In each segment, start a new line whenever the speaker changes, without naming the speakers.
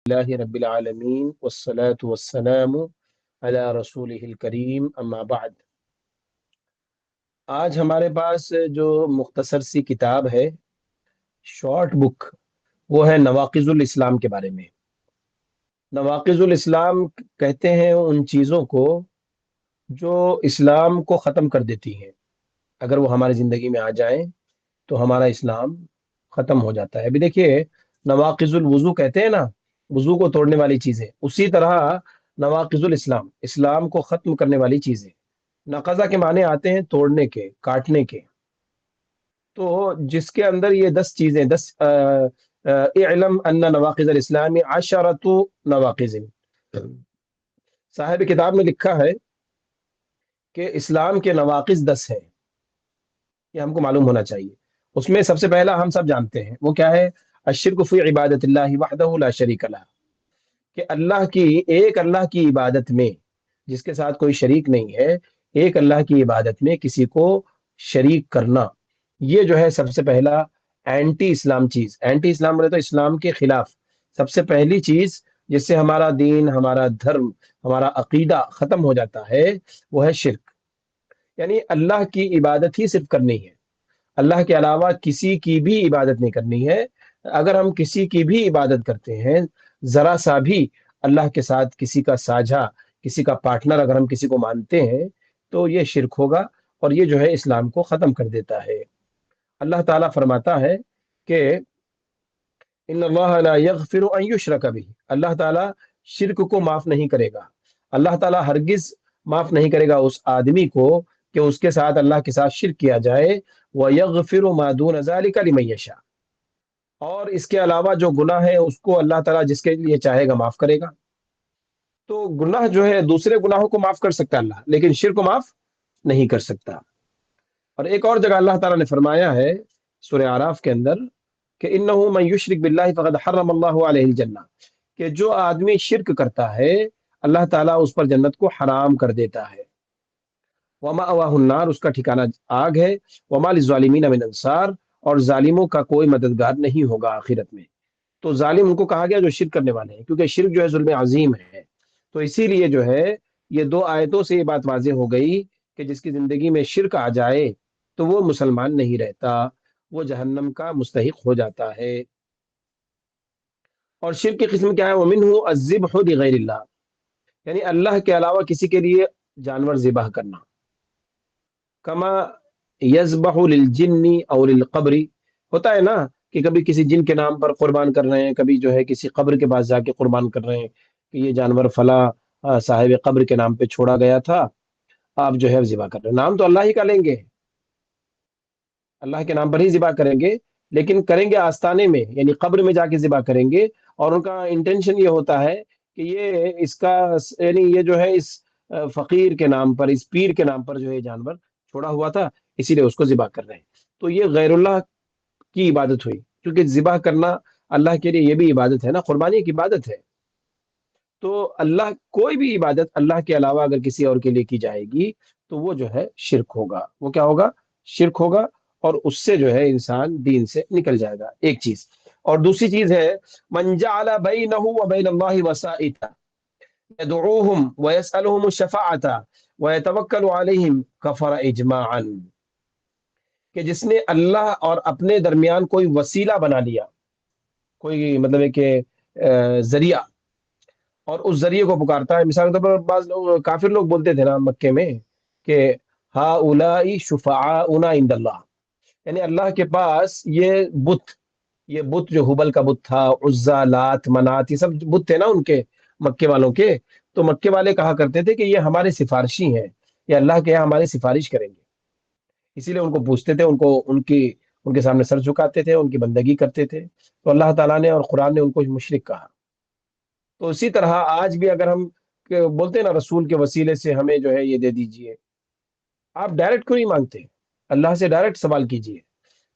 اللہ رب العالمین والصلاة والسلام علی رسولہ الکریم اما بعد۔ آج ہمارے پاس جو مختصر سی کتاب ہے، شارٹ بک، وہ ہے نواقض الاسلام کے بارے میں۔ نواقض الاسلام کہتے ہیں ان چیزوں کو جو اسلام کو ختم کر دیتی ہیں۔ اگر وہ ہماری زندگی میں آ جائیں تو ہمارا اسلام ختم ہو جاتا ہے۔ ابھی دیکھیے، نواقض الوضو کہتے ہیں نا، وضو کو توڑنے والی چیزیں، اسی طرح نواقض الاسلام، اسلام کو ختم کرنے والی چیزیں۔ نقضہ کے معنی آتے ہیں توڑنے کے، کاٹنے کے۔ تو جس کے اندر یہ 10 چیزیں، اعلم ان نواقض الاسلام عشرۃ نواقض، صاحب کتاب نے لکھا ہے کہ اسلام کے نواقض 10 ہیں، یہ ہم کو معلوم ہونا چاہیے۔ اس میں سب سے پہلا ہم سب جانتے ہیں، وہ کیا ہے؟ الشرک فی عبادت اللہ وحدہ لا شریک لہ، کہ اللہ کی عبادت میں، جس کے ساتھ کوئی شریک نہیں ہے، ایک اللہ کی عبادت میں کسی کو شریک کرنا، یہ جو ہے سب سے پہلا اینٹی اسلام چیز۔ اینٹی اسلام بولے تو اسلام کے خلاف سب سے پہلی چیز جس سے ہمارا دین، ہمارا دھرم، ہمارا عقیدہ ختم ہو جاتا ہے، وہ ہے شرک۔ یعنی اللہ کی عبادت ہی صرف کرنی ہے، اللہ کے علاوہ کسی کی بھی عبادت نہیں کرنی ہے۔ اگر ہم کسی کی بھی عبادت کرتے ہیں، ذرا سا بھی اللہ کے ساتھ کسی کا ساجھا، کسی کا پارٹنر اگر ہم کسی کو مانتے ہیں، تو یہ شرک ہوگا، اور یہ جو ہے اسلام کو ختم کر دیتا ہے۔ اللہ تعالیٰ فرماتا ہے کہ ان اللہ لا یغفر ان یشرک بہ، اللہ تعالیٰ شرک کو معاف نہیں کرے گا۔ اللہ تعالیٰ ہرگز معاف نہیں کرے گا اس آدمی کو کہ اس کے ساتھ اللہ کے ساتھ شرک کیا جائے۔ وَيَغْفِرُ مَا دُونَ ذَلِكَ لِمَن يَشَاءُ، اور اس کے علاوہ جو گناہ ہے اس کو اللہ تعالیٰ جس کے لیے چاہے گا معاف کرے گا۔ تو گناہ جو ہے، دوسرے گناہوں کو معاف کر سکتا ہے اللہ، لیکن شرک کو معاف نہیں کر سکتا۔ اور ایک اور جگہ اللہ تعالیٰ نے فرمایا ہے سورہ اعراف کے اندر کہ انہ من یشرک باللہ فقد حرم اللہ علیہ الجنہ، کہ جو آدمی شرک کرتا ہے اللہ تعالیٰ اس پر جنت کو حرام کر دیتا ہے۔ ومأواہ النار، اس کا ٹھکانہ آگ ہے۔ وما للظالمین من انصار، اور ظالموں کا کوئی مددگار نہیں ہوگا آخرت میں۔ تو ظالم ان کو کہا گیا جو شرک کرنے والے ہیں، کیونکہ شرک جو ہے ظلم عظیم ہے۔ تو اسی لیے جو ہے یہ 2 آیتوں سے یہ بات واضح ہو گئی کہ جس کی زندگی میں شرک آ جائے تو وہ مسلمان نہیں رہتا، وہ جہنم کا مستحق ہو جاتا ہے۔ اور شرک کی قسم کیا ہے؟ ومنہ الذبح لغیر اللہ، یعنی اللہ کے علاوہ کسی کے لیے جانور ذبح کرنا۔ کما یذبح للجن او للقبر، ہوتا ہے نا کہ کبھی کسی جن کے نام پر قربان کر رہے ہیں، کبھی جو ہے کسی قبر کے پاس جا کے قربان کر رہے ہیں کہ یہ جانور فلاں صاحب قبر کے نام پہ چھوڑا گیا تھا، آپ جو ہے ذبح کر رہے ہیں۔ نام تو اللہ ہی کا لیں گے، اللہ کے نام پر ہی ذبح کریں گے، لیکن کریں گے آستانے میں، یعنی قبر میں جا کے ذبح کریں گے، اور ان کا انٹینشن یہ ہوتا ہے کہ یہ اس کا، یعنی یہ جو ہے اس فقیر کے نام پر، اس پیر کے نام پر جو ہے جانور چھوڑا ہوا تھا، اسی لیے اس کو ذبح کر رہے ہیں۔ تو یہ غیر اللہ کی عبادت ہوئی، کیونکہ ذبح کرنا اللہ کے لیے یہ بھی عبادت ہے نا، قربانی ایک عبادت ہے۔ تو اللہ، کوئی بھی عبادت اللہ کے علاوہ اگر کسی اور کے لیے کی جائے گی تو وہ جو ہے شرک ہوگا۔ وہ کیا ہوگا؟ شرک ہوگا، اور اس سے جو ہے انسان دین سے نکل جائے گا، ایک چیز۔ اور دوسری چیز ہے من جعل بینہ وبین اللہ وسائط یدعوہم ویسألہم الشفاعۃ ویتوکل علیہم کفر اجماعا، کہ جس نے اللہ اور اپنے درمیان کوئی وسیلہ بنا لیا، کوئی مطلب ہے کہ ذریعہ، اور اس ذریعے کو پکارتا ہے۔ مثال کے طور پر بعض لوگ، کافر لوگ بولتے تھے نا مکے میں کہ ہؤلاء شفعاؤنا عند اللہ، یعنی اللہ کے پاس یہ بت جو ہبل کا بت تھا، عزا، لات، منات، یہ سب بت تھے نا ان کے، مکے والوں کے۔ تو مکے والے کہا کرتے تھے کہ یہ ہمارے سفارشی ہیں، یہ اللہ کے یہاں ہماری سفارش کریں گے، اسی لیے ان کو پوچھتے تھے، ان کے سامنے سر جھکاتے تھے، ان کی بندگی کرتے تھے۔ تو اللہ تعالیٰ نے اور قرآن نے ان کو مشرک کہا۔ تو اسی طرح آج بھی اگر ہم بولتے ہیں نا رسول کے وسیلے سے ہمیں جو ہے یہ دے دیجئے، آپ ڈائریکٹ کیوں نہیں مانگتے؟ اللہ سے ڈائریکٹ سوال کیجئے۔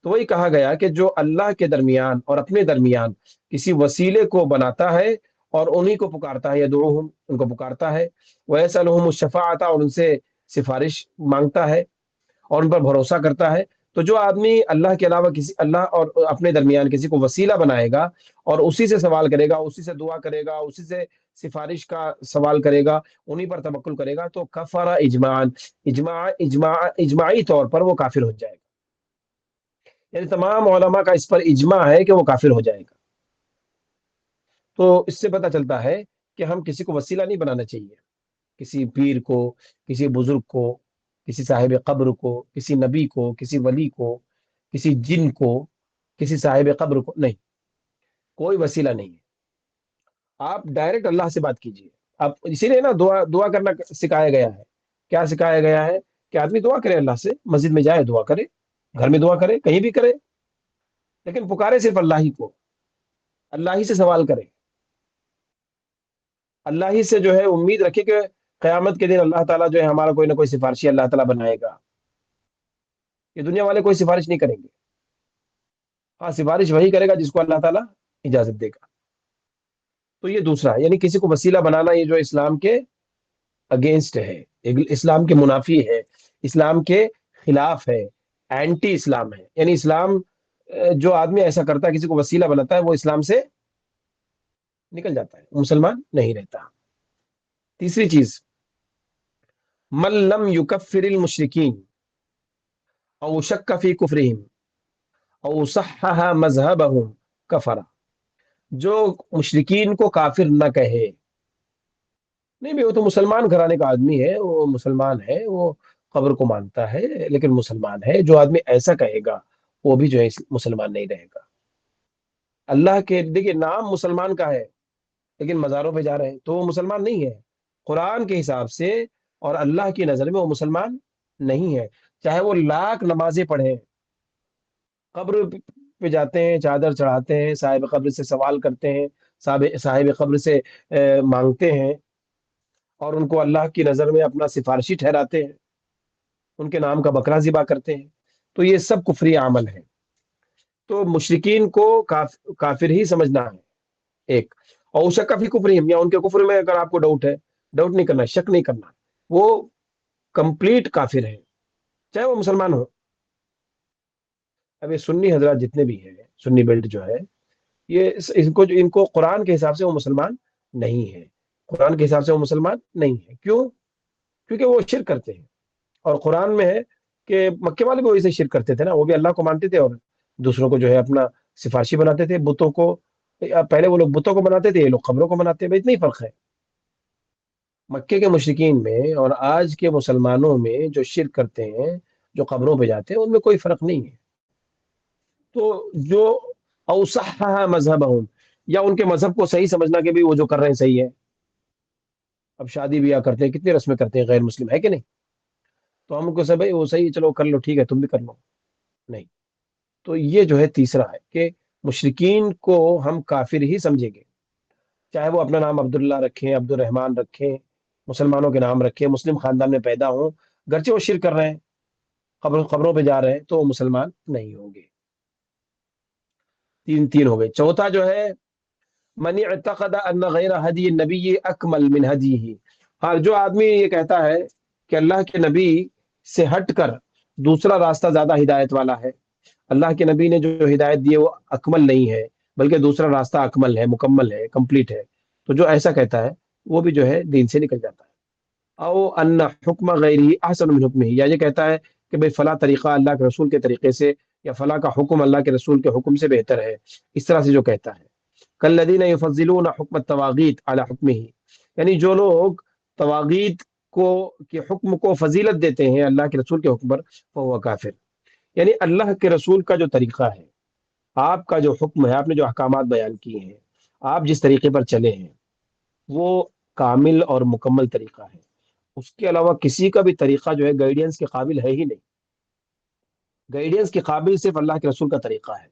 تو وہی کہا گیا کہ جو اللہ کے درمیان اور اپنے درمیان کسی وسیلے کو بناتا ہے اور انہی کو پکارتا ہے، یدعوہم، ان کو پکارتا ہے، ویسألہم الشفاعۃ، اور ان سے سفارش مانگتا ہے اور ان پر بھروسہ کرتا ہے، تو جو آدمی اللہ کے علاوہ کسی اللہ اور اپنے درمیان کسی کو وسیلہ بنائے گا اور اسی سے سوال کرے گا، اسی سے دعا کرے گا، اسی سے سفارش کا سوال کرے گا، انہی پر توکل کرے گا، تو کفر اجماعاً، اجماعی طور پر وہ کافر ہو جائے گا. یعنی تمام علماء کا اس پر اجماع ہے کہ وہ کافر ہو جائے گا. تو اس سے پتہ چلتا ہے کہ ہم کسی کو وسیلہ نہیں بنانا چاہیے، کسی پیر کو، کسی بزرگ کو، کسی صاحب قبر کو، کسی نبی کو، کسی ولی کو، کسی جن کو، کسی صاحب قبر کو نہیں، کوئی وسیلہ نہیں ہے. آپ ڈائریکٹ اللہ سے بات کیجیے. آپ اسی لیے نا دعا کرنا سکھایا گیا ہے. کیا سکھایا گیا ہے؟ کہ آدمی دعا کرے اللہ سے، مسجد میں جائے دعا کرے، گھر میں دعا کرے، کہیں بھی کرے، لیکن پکارے صرف اللہ ہی کو، اللہ ہی سے سوال کرے، اللہ ہی سے جو ہے امید رکھے کہ قیامت کے دن اللہ تعالیٰ جو ہے ہمارا کوئی نہ کوئی سفارشی اللہ تعالیٰ بنائے گا. یہ دنیا والے کوئی سفارش نہیں کریں گے. ہاں، سفارش وہی کرے گا جس کو اللہ تعالیٰ اجازت دے گا. تو یہ دوسرا ہے، یعنی کسی کو وسیلہ بنانا یہ جو اسلام کے اگینسٹ ہے، اسلام کے منافی ہے، اسلام کے خلاف ہے، اینٹی اسلام ہے. یعنی اسلام جو آدمی ایسا کرتا ہے، کسی کو وسیلہ بناتا ہے، وہ اسلام سے نکل جاتا ہے، مسلمان نہیں رہتا. تیسری چیز، من لم یکفر المشرکین او شک فی کفرہم او صحح مذہبہم کفر. جو مشرکین کو کافر نہ کہے، نہیں بھی وہ تو مسلمان گھرانے کا آدمی ہے، وہ مسلمان ہے، وہ قبر کو مانتا ہے لیکن مسلمان ہے، جو آدمی ایسا کہے گا وہ بھی جو ہے مسلمان نہیں رہے گا. اللہ کے دیکھیے نام مسلمان کا ہے لیکن مزاروں پہ جا رہے ہیں تو وہ مسلمان نہیں ہے. قرآن کے حساب سے اور اللہ کی نظر میں وہ مسلمان نہیں ہے، چاہے وہ لاکھ نمازیں پڑھیں، قبر پہ جاتے ہیں، چادر چڑھاتے ہیں، صاحب قبر سے سوال کرتے ہیں، صاحب قبر سے مانگتے ہیں، اور ان کو اللہ کی نظر میں اپنا سفارشی ٹھہراتے ہیں، ان کے نام کا بکرا ذبح کرتے ہیں، تو یہ سب کفری عمل ہے. تو مشرکین کو کافر ہی سمجھنا ہے ایک. اور شک فی کفرہم، یا ان کے کفر میں اگر آپ کو ڈاؤٹ ہے، ڈاؤٹ نہیں کرنا، شک نہیں کرنا، وہ کمپلیٹ کافر ہے چاہے وہ مسلمان ہو. اب یہ سنی حضرات جتنے بھی ہیں، سنی بیلٹ جو ہے، یہ ان کو قرآن کے حساب سے وہ مسلمان نہیں ہے. قرآن کے حساب سے وہ مسلمان نہیں ہے. کیوں؟ کیونکہ وہ شرک کرتے ہیں. اور قرآن میں ہے کہ مکے والے بھی ویسے شرک کرتے تھے نا، وہ بھی اللہ کو مانتے تھے اور دوسروں کو جو ہے اپنا سفارشی بناتے تھے، بتوں کو. پہلے وہ لوگ بتوں کو بناتے تھے، یہ لوگ قبروں کو بناتے ہیں. بھائی اتنا ہی فرق ہے. مکے کے مشرکین میں اور آج کے مسلمانوں میں جو شرک کرتے ہیں، جو قبروں پہ جاتے ہیں، ان میں کوئی فرق نہیں ہے. تو جو اوصح مذہبہم، یا ان کے مذہب کو صحیح سمجھنا کہ بھی وہ جو کر رہے ہیں صحیح ہے. اب شادی بیاہ کرتے ہیں، کتنی رسمیں کرتے ہیں غیر مسلم، ہے کہ نہیں؟ تو ہم کو سب بھائی وہ صحیح، چلو کر لو، ٹھیک ہے تم بھی کر لو. نہیں. تو یہ جو ہے تیسرا ہے کہ مشرکین کو ہم کافر ہی سمجھیں گے، چاہے وہ اپنا نام عبداللہ رکھیں، عبد الرحمن رکھیں، مسلمانوں کے نام رکھیں، مسلم خاندان میں پیدا ہوں، گرچہ وہ شرک کر رہے ہیں، قبروں پہ جا رہے ہیں، تو وہ مسلمان نہیں ہوں گے. تین ہو گئے. چوتھا جو ہے من اعتقد ان غیر ہدی النبی اکمل من ہدیہ. ہاں، جو آدمی یہ کہتا ہے کہ اللہ کے نبی سے ہٹ کر دوسرا راستہ زیادہ ہدایت والا ہے، اللہ کے نبی نے جو ہدایت دی ہے وہ اکمل نہیں ہے بلکہ دوسرا راستہ اکمل ہے، مکمل ہے، کمپلیٹ ہے، تو جو ایسا کہتا ہے وہ بھی جو ہے دین سے نکل جاتا ہے. او ان حکم غیری احسن من حکمہ، یا یہ کہتا ہے کہ بھئی فلاں طریقہ اللہ کے رسول کے طریقے سے، یا فلاں کا حکم اللہ کے رسول کے حکم سے بہتر ہے، اس طرح سے جو کہتا ہے. کالذین یفضلون حکم الطواغیت علی حکمہ، یعنی جو لوگ طواغیت کو کے حکم کو فضیلت دیتے ہیں اللہ کے رسول کے حکم پر، فہو کافر. یعنی اللہ کے رسول کا جو طریقہ ہے، آپ کا جو حکم ہے، آپ نے جو احکامات بیان کیے ہیں، آپ جس طریقے پر چلے ہیں، وہ کامل اور مکمل طریقہ ہے. اس کے علاوہ کسی کا بھی طریقہ جو ہے گائیڈنس کے قابل ہے ہی نہیں. گائیڈنس کے قابل صرف اللہ کے رسول کا طریقہ ہے.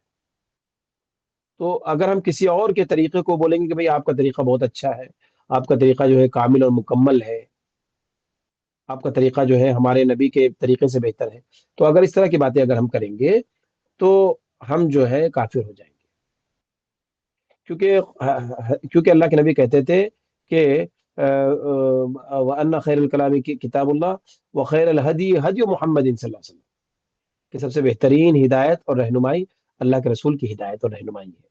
تو اگر ہم کسی اور کے طریقے کو بولیں گے کہ بھئی آپ کا طریقہ بہت اچھا ہے، آپ کا طریقہ جو ہے کامل اور مکمل ہے، آپ کا طریقہ جو ہے ہمارے نبی کے طریقے سے بہتر ہے، تو اگر اس طرح کی باتیں اگر ہم کریں گے تو ہم جو ہے کافر ہو جائیں گے. کیونکہ اللہ کے نبی کہتے تھے کہ وَأَنَّ خَيْرَ الْكَلَامِ کتاب اللہ وَخَيْرَ الْهَدِي هَدْيُ مُحَمَّدٍ صلی اللہ علیہ وسلم. کہ سب سے بہترین ہدایت اور رہنمائی اللہ کے رسول کی ہدایت اور رہنمائی ہے۔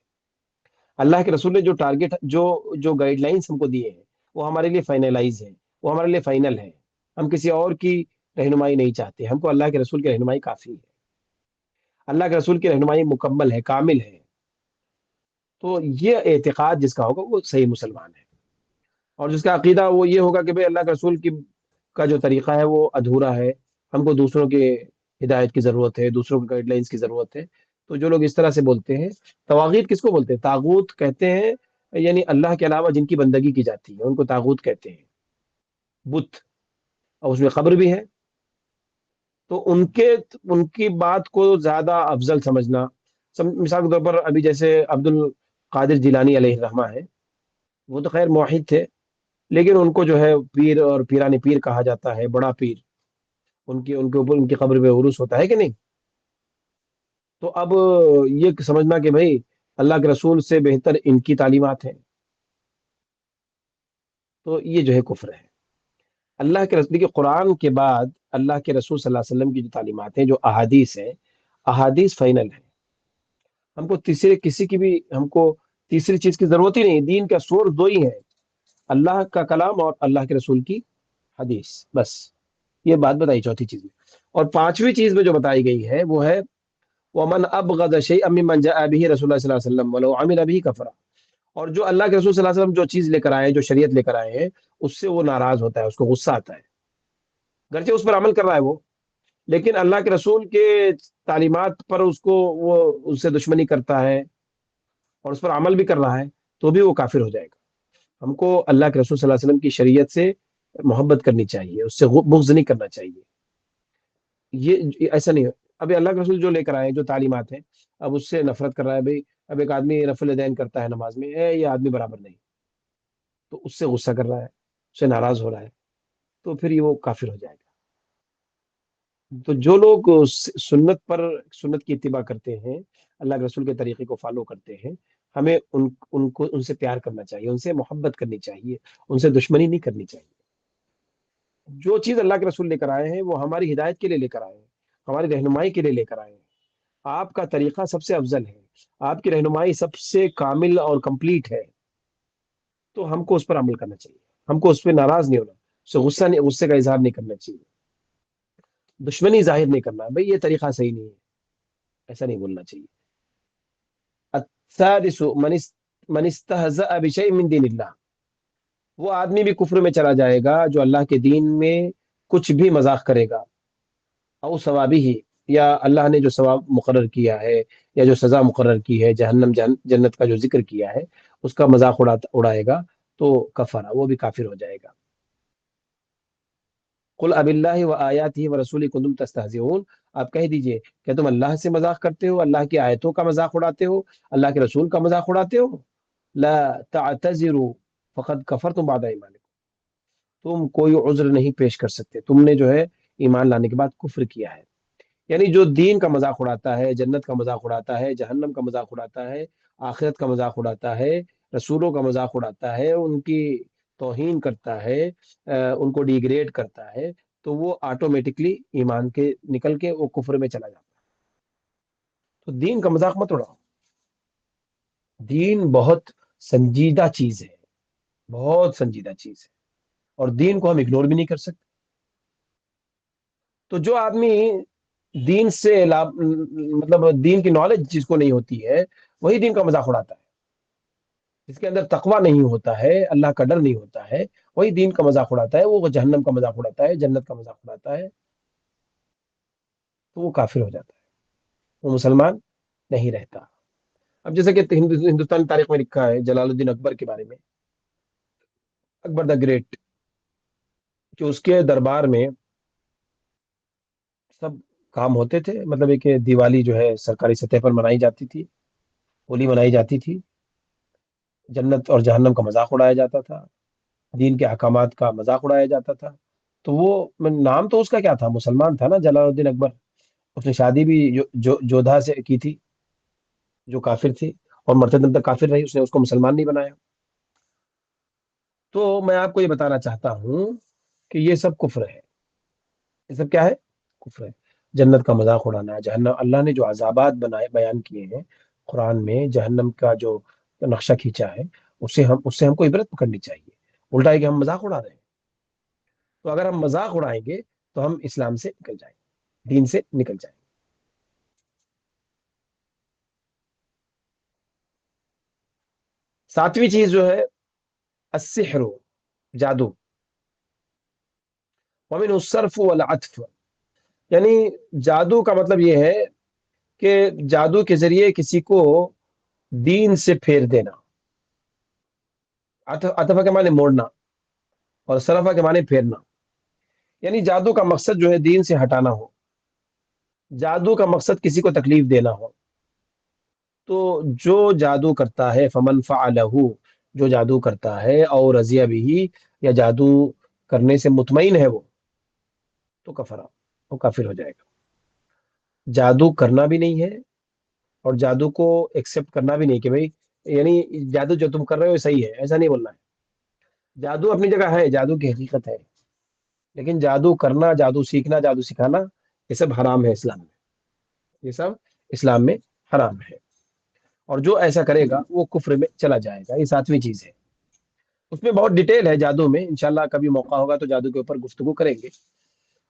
اللہ کے رسول نے جو ٹارگٹ جو گائیڈ لائنس ہم کو دیے ہیں وہ ہمارے لیے فائنلائز ہے، وہ ہمارے لیے فائنل ہے۔ ہم کسی اور کی رہنمائی نہیں چاہتے، ہم کو اللہ کے رسول کی رہنمائی کافی ہے۔ اللہ کے رسول کی رہنمائی مکمل ہے، کامل ہے۔ تو یہ اعتقاد جس کا ہوگا وہ صحیح مسلمان ہے، اور جس کا عقیدہ وہ یہ ہوگا کہ بھئی اللہ کے رسول کی کا جو طریقہ ہے وہ ادھورا ہے، ہم کو دوسروں کے ہدایت کی ضرورت ہے، دوسروں کے گائیڈ لائنس کی ضرورت ہے۔ تو جو لوگ اس طرح سے بولتے ہیں، تواغیت کس کو بولتے ہیں؟ طاغوت کہتے ہیں یعنی اللہ کے علاوہ جن کی بندگی کی جاتی ہے ان کو طاغوت کہتے ہیں، بت، اور اس میں قبر بھی ہے۔ تو ان کی بات کو زیادہ افضل سمجھنا، مثال کے طور پر ابھی جیسے عبد القادر جیلانی علیہ الرحمہ ہے، وہ تو خیر موحد تھے، لیکن ان کو جو ہے پیر اور پیران پیر کہا جاتا ہے، بڑا پیر، ان کے اوپر ان کی قبر پہ عرس ہوتا ہے کہ نہیں؟ تو اب یہ سمجھنا کہ بھائی اللہ کے رسول سے بہتر ان کی تعلیمات ہیں، تو یہ جو ہے کفر ہے۔ اللہ کے رسول، دیکھیے قرآن کے بعد اللہ کے رسول صلی اللہ علیہ وسلم کی جو تعلیمات ہیں، جو احادیث ہیں، احادیث فائنل ہے۔ ہم کو تیسرے کسی کی بھی ہم کو تیسری چیز کی ضرورت ہی نہیں، دین کا سورس دو ہی ہے، اللہ کا کلام اور اللہ کے رسول کی حدیث، بس یہ بات بتائی چوتھی چیز میں۔ اور پانچویں چیز میں جو بتائی گئی ہے وہ ہے ومن ابغض شیئا ممن جاء به رسول اللہ صلی اللہ علیہ وسلم ولو عمل به کفر، اور جو اللہ کے رسول صلی اللہ علیہ وسلم جو چیز لے کر آئے ہیں، جو شریعت لے کر آئے ہیں، اس سے وہ ناراض ہوتا ہے، اس کو غصہ آتا ہے، گرچہ اس پر عمل کر رہا ہے وہ، لیکن اللہ کے رسول کے تعلیمات پر اس کو وہ اس سے دشمنی کرتا ہے اور اس پر عمل بھی کر رہا ہے، تو بھی وہ کافر ہو جائے گا۔ ہم کو اللہ کے رسول صلی اللہ علیہ وسلم کی شریعت سے محبت کرنی چاہیے، اس سے بغض نہیں کرنا چاہیے۔ یہ ایسا نہیں ہے، ابھی اللہ کے رسول جو لے کر آئے ہیں، جو تعلیمات ہیں، اب اس سے نفرت کر رہا ہے بھائی، اب ایک آدمی رفع الیدین کرتا ہے نماز میں، یہ آدمی برابر نہیں، تو اس سے غصہ کر رہا ہے، اس سے ناراض ہو رہا ہے، تو پھر یہ وہ کافر ہو جائے گا۔ تو جو لوگ سنت کی اتباع کرتے ہیں، اللہ کے رسول کے طریقے کو فالو کرتے ہیں، ہمیں ان سے پیار کرنا چاہیے، ان سے محبت کرنی چاہیے، ان سے دشمنی نہیں کرنی چاہیے۔ جو چیز اللہ کے رسول لے کر آئے ہیں وہ ہماری ہدایت کے لیے لے کر آئے ہیں، ہماری رہنمائی کے لیے لے کر آئے ہیں۔ آپ کا طریقہ سب سے افضل ہے، آپ کی رہنمائی سب سے کامل اور کمپلیٹ ہے، تو ہم کو اس پر عمل کرنا چاہیے، ہم کو اس پہ ناراض نہیں ہونا، اس سے غصے کا اظہار نہیں کرنا چاہیے، دشمنی ظاہر نہیں کرنا بھئی یہ طریقہ صحیح نہیں ہے، ایسا نہیں بولنا چاہیے۔ السادس من استہزأ بشیء من دین اللہ، وہ آدمی بھی کفر میں چلا جائے گا جو اللہ کے دین میں کچھ بھی مذاق کرے گا، او ثوابی ہی، یا اللہ نے جو ثواب مقرر کیا ہے یا جو سزا مقرر کی ہے، جہنم جنت کا جو ذکر کیا ہے، اس کا مذاق اڑائے گا، تو کفر، وہ بھی کافر ہو جائے گا۔ قل اب اللہ و آیاتہ و رسولہ کنتم تستہزئون، آپ کہہ دیجئے کہ تم اللہ سے مذاق کرتے ہو، اللہ کی آیتوں کا مذاق اڑاتے ہو، اللہ کے رسول کا مذاق اڑاتے ہو؟ لا تعتذروا فقد کفرتم بعد ایمانکم، تم کوئی عذر نہیں پیش کر سکتے، تم نے جو ہے ایمان لانے کے بعد کفر کیا ہے۔ یعنی جو دین کا مذاق اڑاتا ہے، جنت کا مذاق اڑاتا ہے، جہنم کا مذاق اڑاتا ہے، آخرت کا مذاق اڑاتا ہے، رسولوں کا مذاق اڑاتا ہے، ان کی توہین کرتا ہے، ان کو ڈیگریڈ کرتا ہے، تو وہ آٹومیٹکلی ایمان کے نکل کے وہ کفر میں چلا جاتا ہے۔ تو دین کا مذاق مت اڑاؤ، دین بہت سنجیدہ چیز ہے، بہت سنجیدہ چیز ہے، اور دین کو ہم اگنور بھی نہیں کر سکتے۔ تو جو آدمی دین سے مطلب دین کی نالج جس کو نہیں ہوتی ہے، وہی دین کا مذاق اڑاتا ہے، جس کے اندر تقوی نہیں ہوتا ہے، اللہ کا ڈر نہیں ہوتا ہے، وہی دین کا مذاق اڑاتا ہے، وہ جہنم کا مذاق اڑاتا ہے، جنت کا مذاق اڑاتا ہے، تو وہ کافر ہو جاتا ہے، وہ مسلمان نہیں رہتا۔ اب جیسے کہ ہندوستانی تاریخ میں لکھا ہے جلال الدین اکبر کے بارے میں، اکبر دا گریٹ، کہ اس کے دربار میں سب کام ہوتے تھے، مطلب ایک دیوالی جو ہے سرکاری سطح پر منائی جاتی تھی، ہولی منائی جاتی تھی، جنت اور جہنم کا مذاق اڑایا جاتا تھا، دین کے احکامات کا مذاق اڑایا جاتا تھا۔ تو وہ نام تو اس کا کیا تھا؟ مسلمان تھا نا جلال الدین اکبر، اس نے شادی بھی جودھا سے کی تھی جو کافر تھی، اور مرتے دم تک کافر رہی، اس نے اس کو مسلمان نہیں بنایا۔ تو میں آپ کو یہ بتانا چاہتا ہوں کہ یہ سب کفر ہے، یہ سب کیا ہے؟ کفر ہے۔ جنت کا مذاق اڑانا ہے، جہنم، اللہ نے جو عذابات بنائے بیان کیے ہیں قرآن میں، جہنم کا جو نقشہ کھینچا ہے، اس سے ہم کو عبرت پکڑنی چاہیے، الٹا ہے کہ ہم مذاق اڑا رہے ہیں۔ تو اگر ہم مذاق اڑائیں گے تو ہم اسلام سے نکل جائیں گے، دین سے نکل جائیں گے۔ 7ویں چیز جو ہے السحر، جادو، ومن الصرف والعطف، یعنی جادو کا مطلب یہ ہے کہ جادو کے ذریعے کسی کو دین سے پھیر دینا، عطف کے معنی موڑنا، اور صرفہ کے معنی پھیرنا، یعنی جادو کا مقصد جو ہے دین سے ہٹانا ہو، جادو کا مقصد کسی کو تکلیف دینا ہو، تو جو جادو کرتا ہے فمن فعلہ، جو جادو کرتا ہے اور رضی بھی، یا جادو کرنے سے مطمئن ہے وہ، تو کفرا، وہ کافر ہو جائے گا۔ جادو کرنا بھی نہیں ہے اور جادو کو ایکسپٹ کرنا بھی نہیں کہ بھئی، یعنی جادو جو تم کر رہے ہو صحیح ہے، ایسا نہیں بولنا ہے۔ جادو اپنی جگہ ہے، جادو کی حقیقت ہے، لیکن جادو کرنا، جادو سیکھنا، جادو سکھانا، یہ سب حرام ہے اسلام میں، یہ سب اسلام میں حرام ہے، اور جو ایسا کرے گا وہ کفر میں چلا جائے گا۔ یہ 7ویں چیز ہے، اس میں بہت ڈیٹیل ہے جادو میں، انشاءاللہ کبھی موقع ہوگا تو جادو کے اوپر گفتگو کریں گے۔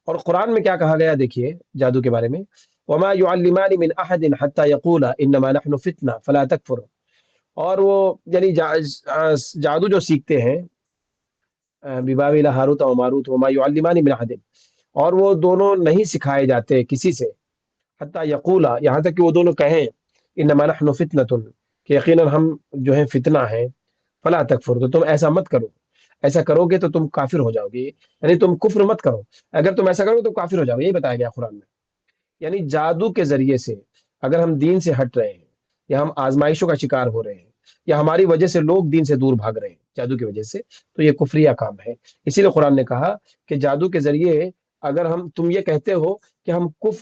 اور قرآن میں کیا کہا گیا دیکھیے جادو کے بارے میں، وما يعلمان من احد حتى يقولا انما نحن فتنة فلا تكفر، اور وہ یعنی جادو جو سیکھتے ہیں، ببابل ہاروت و ماروت، وما يعلمان من احد، اور وہ دونوں نہیں سکھائے جاتے کسی سے، حتیٰ یقولا، یہاں تک کہ وہ دونوں کہیں انما نحن فتنۃ، کہ یقیناً ہم جو ہے فتنہ ہیں، فلا تکفر، تو تم ایسا مت کرو، ایسا کرو گے تو تم کافر ہو جاؤ گے، یعنی تم کفر مت کرو، اگر تم ایسا کرو تو کافر ہو جاؤ گے، یہی بتایا گیا قرآن میں۔ یعنی جادو کے ذریعے سے اگر ہم دین سے ہٹ رہے ہیں، یا ہم آزمائشوں کا شکار ہو رہے ہیں، یا ہماری وجہ سے لوگ دین سے دور بھاگ رہے ہیں جادو کی وجہ سے، تو یہ کفریہ کام ہے۔ اسی لیے قرآن نے کہا کہ جادو کے ذریعے اگر تم یہ کہتے ہو کہ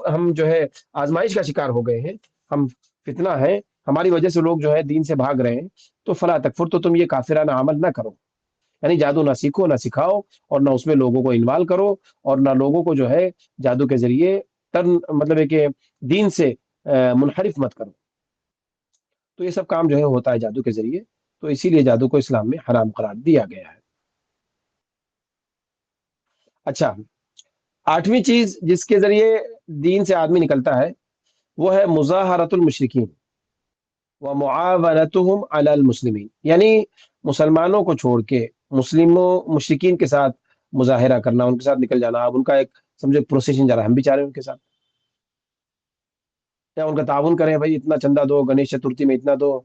ہم جو ہے آزمائش کا شکار ہو گئے ہیں، ہم فتنہ ہے، ہماری وجہ سے لوگ جو ہے دین سے بھاگ رہے ہیں، تو فلا تکفر، تو تم یہ کافرانہ عمل نہ کرو، یعنی جادو نہ سیکھو، نہ سکھاؤ، اور نہ اس میں لوگوں کو انوالو کرو، اور نہ لوگوں کو جو ہے جادو کے ذریعے مطلب ہے کہ دین سے منحرف مت کرو۔ تو یہ سب کام جو ہے ہوتا ہے جادو کے ذریعے، تو اسی لیے جادو کو اسلام میں حرام قرار دیا گیا ہے۔ اچھا، 8ویں چیز جس کے ذریعے دین سے آدمی نکلتا ہے وہ ہے مظاہرۃ المشرکین و معاونتہم علی المسلمین، یعنی مسلمانوں کو چھوڑ کے مشرکین کے ساتھ مظاہرہ کرنا، ان کے ساتھ نکل جانا، اب ان کا ایک سمجھو پروسیشن جا رہا ہے، ہم بھی چاہ رہے ہیں ان کے ساتھ، یا ان کا تعاون کریں، بھائی اتنا چندہ دو، گنیش چترتھی میں اتنا دو،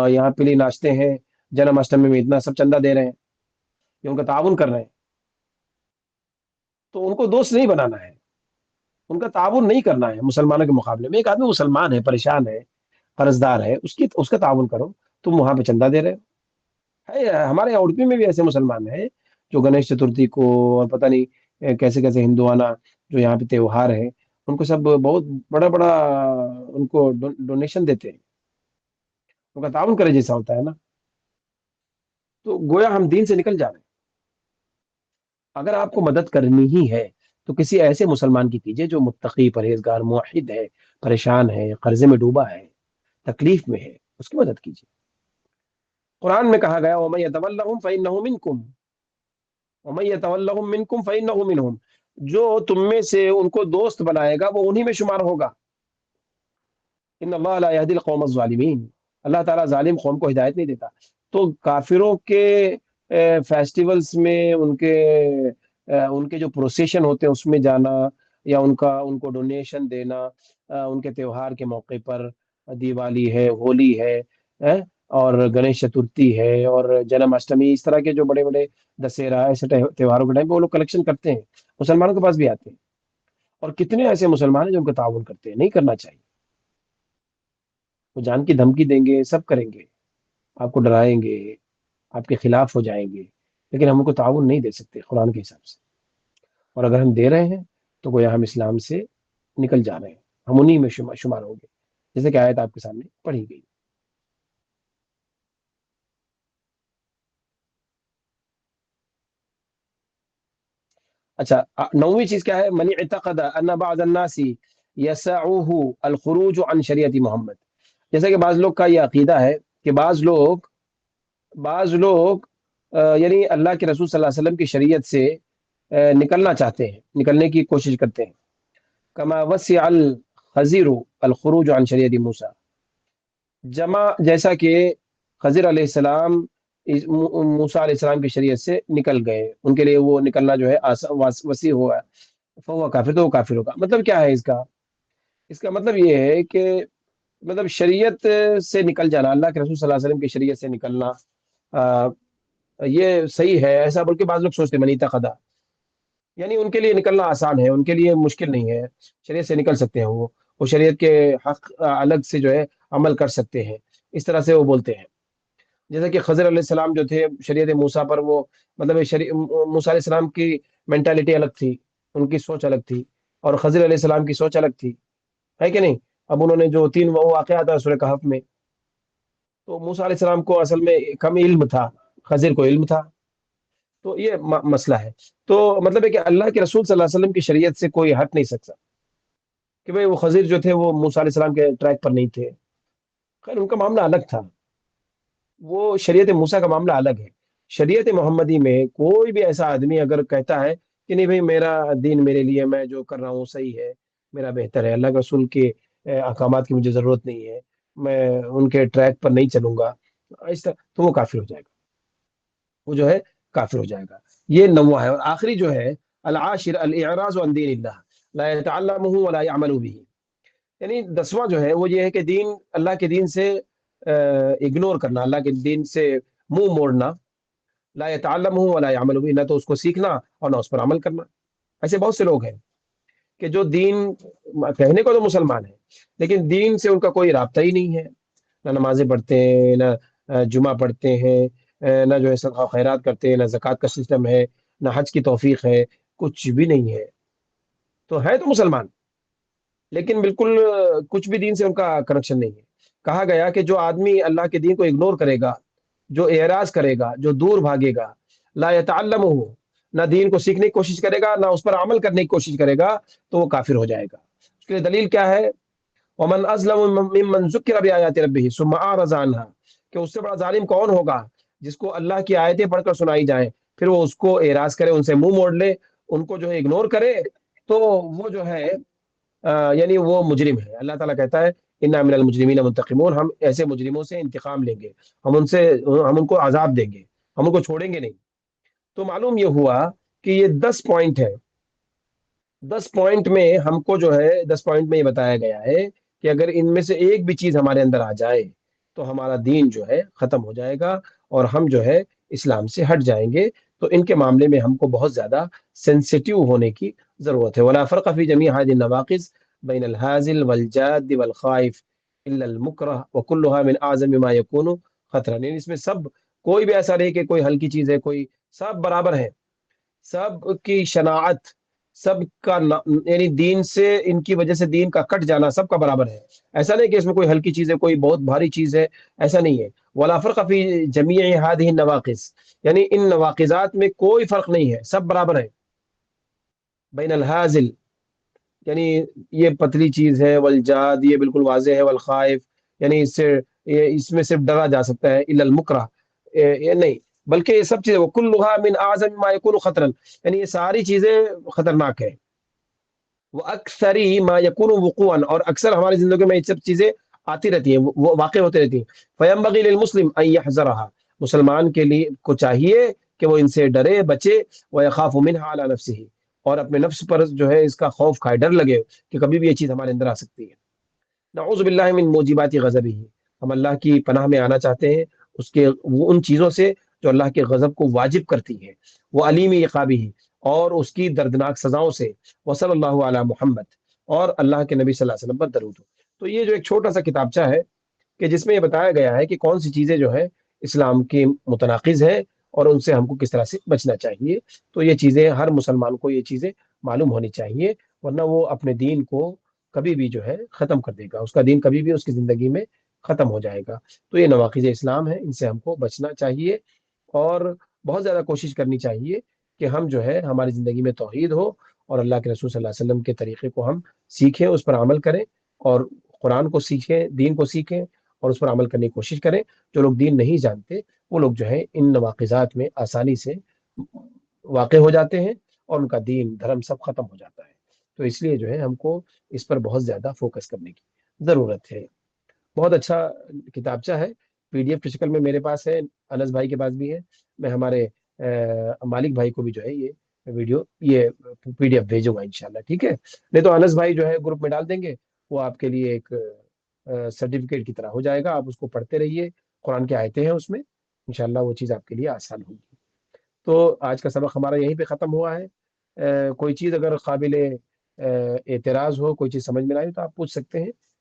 یہاں پہ لیے ناچتے ہیں، جنم اشٹمی میں اتنا سب چندہ دے رہے ہیں، یہ ان کا تعاون کر رہے ہیں، تو ان کو دوست نہیں بنانا ہے، ان کا تعاون نہیں کرنا ہے مسلمانوں کے مقابلے میں۔ ایک آدمی مسلمان ہے، پریشان ہے، قرض دار ہے، اس کا تعاون کرو، تم وہاں پہ چندہ دے رہے ہو۔ ہمارے یہاں اڑپی میں بھی ایسے مسلمان ہیں جو گنیش چترتھی کو اور پتہ نہیں کیسے کیسے ہندوانہ جو یہاں پہ تہوار ہے، ان کو سب بہت بڑا بڑا ان کو ڈونیشن دیتے ہیں، ان کا تعاون کرے جیسا ہوتا ہے نا، تو گویا ہم دین سے نکل جا رہے ہیں۔ اگر آپ کو مدد کرنی ہی ہے تو کسی ایسے مسلمان کی کیجیے جو متقی، پرہیزگار، موحد ہے، پریشان ہے، قرضے میں ڈوبا ہے، تکلیف میں ہے، اس کی مدد کیجیے۔ قرآن میں کہا گیا وَمَن يَتَوَلَّهُمْ فَإِنَّهُ مِنْكُمْ، وَمَن يَتَوَلَّهُمْ مِنْكُمْ فَإِنَّهُ مِنْهُمْ، جو تم میں سے ان کو دوست بنائے گا وہ انہی میں شمار ہوگا۔ ان اللہ لا يهدي القوم الظالمین، اللہ تعالیٰ ظالم قوم کو ہدایت نہیں دیتا۔ تو کافروں کے فیسٹیولز میں، ان کے جو پروسیشن ہوتے ہیں اس میں جانا، یا ان کو ڈونیشن دینا، ان کے تہوار کے موقع پر، دیوالی ہے، ہولی ہے، اور گنیش چترتھی ہے، اور جنم اشٹمی، اس طرح کے جو بڑے بڑے دسہرہ ایسے تہواروں کے ٹائم پہ وہ لوگ کلیکشن کرتے ہیں، مسلمانوں کے پاس بھی آتے ہیں، اور کتنے ایسے مسلمان ہیں جو ان کا تعاون کرتے ہیں، نہیں کرنا چاہیے۔ وہ جان کی دھمکی دیں گے، سب کریں گے، آپ کو ڈرائیں گے، آپ کے خلاف ہو جائیں گے، لیکن ہم ان کو تعاون نہیں دے سکتے قرآن کے حساب سے، اور اگر ہم دے رہے ہیں تو گویا ہم اسلام سے نکل جا رہے ہیں، ہم انہی میں شمار ہوں گے، جیسے کہ آیت آپ کے سامنے پڑھی گئی۔ اچھا، 9ویں چیز کیا ہے؟ من اعتقد ان بعض الناس یسعه الخروج عن شریعت محمد. جیسا کہ بعض لوگ کا یہ عقیدہ ہے کہ بعض لوگ یعنی اللہ کے رسول صلی اللہ علیہ وسلم کی شریعت سے نکلنا چاہتے ہیں، نکلنے کی کوشش کرتے ہیں. کما وسع الخضر الخروج عن شریعت موسیٰ، جیسا کہ خضر علیہ السلام موسیٰ علیہ السلام کی شریعت سے نکل گئے، ان کے لیے وہ نکلنا جو ہے وسیع ہوا. فہو کافر، تو وہ کافر ہوگا. مطلب کیا ہے اس کا مطلب یہ ہے کہ مطلب شریعت سے نکل جانا، اللہ کے رسول صلی اللہ علیہ وسلم کی شریعت سے نکلنا آ، یہ صحیح ہے ایسا بول کے بعض لوگ سوچتے ہیں. منی تقدا یعنی ان کے لیے نکلنا آسان ہے، ان کے لیے مشکل نہیں ہے، شریعت سے نکل سکتے ہیں وہ شریعت کے حق الگ سے جو ہے عمل کر سکتے ہیں، اس طرح سے وہ بولتے ہیں. جیسا کہ خضر علیہ السلام جو تھے شریعت موسیٰ پر وہ مطلب موسیٰ علیہ السلام کی مینٹالٹی الگ تھی، ان کی سوچ الگ تھی، اور خضر علیہ السلام کی سوچ الگ تھی، ہے کہ نہیں؟ اب انہوں نے جو تین وہ واقعات ہے سورہ کہف میں، تو موسیٰ علیہ السلام کو اصل میں کم علم تھا، خضر کو علم تھا. تو یہ مسئلہ ہے. تو مطلب ہے کہ اللہ کے رسول صلی اللہ علیہ وسلم کی شریعت سے کوئی ہٹ نہیں سکتا کہ بھئی وہ خضر جو تھے وہ موسیٰ علیہ السلام کے ٹریک پر نہیں تھے. خیر ان کا معاملہ الگ تھا، وہ شریعت موسیٰ کا معاملہ الگ ہے. شریعت محمدی میں کوئی بھی ایسا آدمی اگر کہتا ہے کہ نہیں بھئی میرا دین میرے لیے، میں جو کر رہا ہوں صحیح ہے، میرا بہتر ہے، اللہ کے رسول کے احکامات کی مجھے ضرورت نہیں ہے، میں ان کے ٹریک پر نہیں چلوں گا، اس طرح تو وہ کافر ہو جائے گا، وہ جو ہے کافر ہو جائے گا. یہ 9واں ہے. اور آخری جو ہے العاشر الاعراض عن دین اللہ لا يتعلمه ولا يعمل به. یعنی 10واں جو ہے وہ یہ ہے کہ اللہ کے دین سے اگنور کرنا، اللہ کے دین سے منہ موڑنا. لا يتعلمه ولا يعمل به، نہ تو اس کو سیکھنا اور نہ اس پر عمل کرنا. ایسے بہت سے لوگ ہیں کہ جو دین کہنے کو تو مسلمان ہیں لیکن دین سے ان کا کوئی رابطہ ہی نہیں ہے، نہ نمازیں پڑھتے ہیں، نہ جمعہ پڑھتے ہیں، نہ جو ہے صدقہ خیرات کرتے ہیں، نہ زکوٰۃ کا سسٹم ہے، نہ حج کی توفیق ہے، کچھ بھی نہیں ہے. تو ہے تو مسلمان لیکن بالکل کچھ بھی دین سے ان کا کنیکشن نہیں ہے. کہا گیا کہ جو آدمی اللہ کے دین کو اگنور کرے گا، جو اعراض کرے گا، جو دور بھاگے گا، لا يتعلمہ، نہ دین کو سیکھنے کی کوشش کرے گا نہ اس پر عمل کرنے کی کوشش کرے گا، تو وہ کافر ہو جائے گا. اس کے لیے دلیل کیا ہے؟ ومن ازلم ممن ذکر بآیات ربہ ثم اعرض عنها، کہ اس سے بڑا ظالم کون ہوگا جس کو اللہ کی آیتیں پڑھ کر سنائی جائیں پھر وہ اس کو اعراض کرے، ان سے منہ موڑ لے، ان کو جو ہے اگنور کرے، تو وہ جو ہے یعنی وہ مجرم ہے. اللہ تعالیٰ کہتا ہے انا من المجرمین منتقمون، ہم ایسے مجرموں سے انتقام لیں گے، ہم ان کو عذاب دیں گے، ہم ان کو چھوڑیں گے نہیں. تو معلوم یہ ہوا کہ یہ 10 پوائنٹ ہے. 10 پوائنٹ میں ہم کو جو ہے 10 پوائنٹ میں یہ بتایا گیا ہے کہ اگر ان میں سے ایک بھی چیز ہمارے اندر آ جائے تو ہمارا دین جو ہے ختم ہو جائے گا اور ہم جو ہے اسلام سے ہٹ جائیں گے. تو ان کے معاملے میں ہم کو بہت زیادہ سینسیٹیو ہونے کی ضرورت ہے. ولا فرق فی جمیع هذه النواقض بین الهازل والجاد والخائف الا المکرہ وكلها من اعظم ما يكون خطرا. یعنی اس میں سب کوئی بھی ایسا نہیں کہ کوئی ہلکی چیز ہے، کوئی سب برابر ہے، سب کی شناعت، سب کا یعنی دین سے ان کی وجہ سے دین کا کٹ جانا سب کا برابر ہے. ایسا نہیں کہ اس میں کوئی ہلکی چیز ہے، کوئی بہت بھاری چیز ہے، ایسا نہیں ہے. ولا فرق فی جمیع هذه النواقض، یعنی ان نواقضات میں کوئی فرق نہیں ہے، سب برابر ہے. بین الحازل یعنی یہ پتلی چیز ہے، والجاد یہ بالکل واضح ہے، والخائف یعنی اس میں صرف ڈرا جا سکتا ہے، الا المکرہ یہ نہیں، بلکہ یہ سب چیزیں وکلھا من اعظم ما یکون خطرا، یعنی یہ ساری چیزیں خطرناک ہے. وہ اکثری ما یکون وقوعا، اور اکثر ہماری زندگی میں یہ سب چیزیں آتی رہتی ہیں، وہ واقع ہوتے رہتی ہیں. فینبغی للمسلم ان یحذرها، مسلمان کے لیے کو چاہیے کہ وہ ان سے ڈرے بچے. ویخاف منها علی نفسه، اور اپنے نفس پر جو ہے اس کا خوف کھائے، ڈر لگے کہ کبھی بھی یہ چیز ہمارے اندر آ سکتی ہے. نعوذ باللہ من موجبات غضبہ، ہم اللہ کی پناہ میں آنا چاہتے ہیں اس کے وہ ان چیزوں سے جو اللہ کے غضب کو واجب کرتی ہے، وہ علیم عقابہ، اور اس کی دردناک سزاؤں سے. وصلی اللہ علی محمد، اور اللہ کے نبی صلی اللہ علیہ وسلم پر درود ہو. تو یہ جو ایک چھوٹا سا کتابچہ ہے کہ جس میں یہ بتایا گیا ہے کہ کون سی چیزیں جو ہے اسلام کی متناقض ہے اور ان سے ہم کو کس طرح سے بچنا چاہیے. تو یہ چیزیں ہر مسلمان کو یہ چیزیں معلوم ہونی چاہیے، ورنہ وہ اپنے دین کو کبھی بھی جو ہے ختم کر دے گا، اس کا دین کبھی بھی اس کی زندگی میں ختم ہو جائے گا. تو یہ نواقض اسلام ہے، ان سے ہم کو بچنا چاہیے اور بہت زیادہ کوشش کرنی چاہیے کہ ہم جو ہے ہماری زندگی میں توحید ہو، اور اللہ کے رسول صلی اللہ علیہ وسلم کے طریقے کو ہم سیکھیں، اس پر عمل کریں، اور قرآن کو سیکھیں، دین کو سیکھیں، اور اس پر عمل کرنے کی کوشش کریں۔ جو لوگ دین نہیں جانتے وہ لوگ جو ہے ان نواقضات میں آسانی سے واقع ہو جاتے ہیں، اور ان کا دین دھرم سب ختم ہو جاتا ہے۔ تو اس لیے جو ہے ہم کو اس پر بہت زیادہ فوکس کرنے کی ضرورت ہے۔ بہت اچھا کتابچہ ہے، پی ڈی ایف کی شکل میں میرے پاس ہے، انس بھائی کے پاس بھی ہے۔ میں ہمارے مالک بھائی کو بھی جو ہے یہ پی ڈی ایف بھیجوں گا انشاءاللہ، ٹھیک ہے؟ نہیں تو انس بھائی جو ہے گروپ میں ڈال دیں گے، وہ آپ کے لیے ایک سرٹیفکیٹ کی طرح ہو جائے گا، آپ اس کو پڑھتے رہیے، قرآن کی آیتیں ہیں اس میں، انشاءاللہ وہ چیز آپ کے لیے آسان ہوگی۔ تو آج کا سبق ہمارا یہیں پہ ختم ہوا ہے۔ کوئی چیز اگر قابل اعتراض ہو، کوئی چیز سمجھ میں نہ آئی تو آپ پوچھ سکتے ہیں،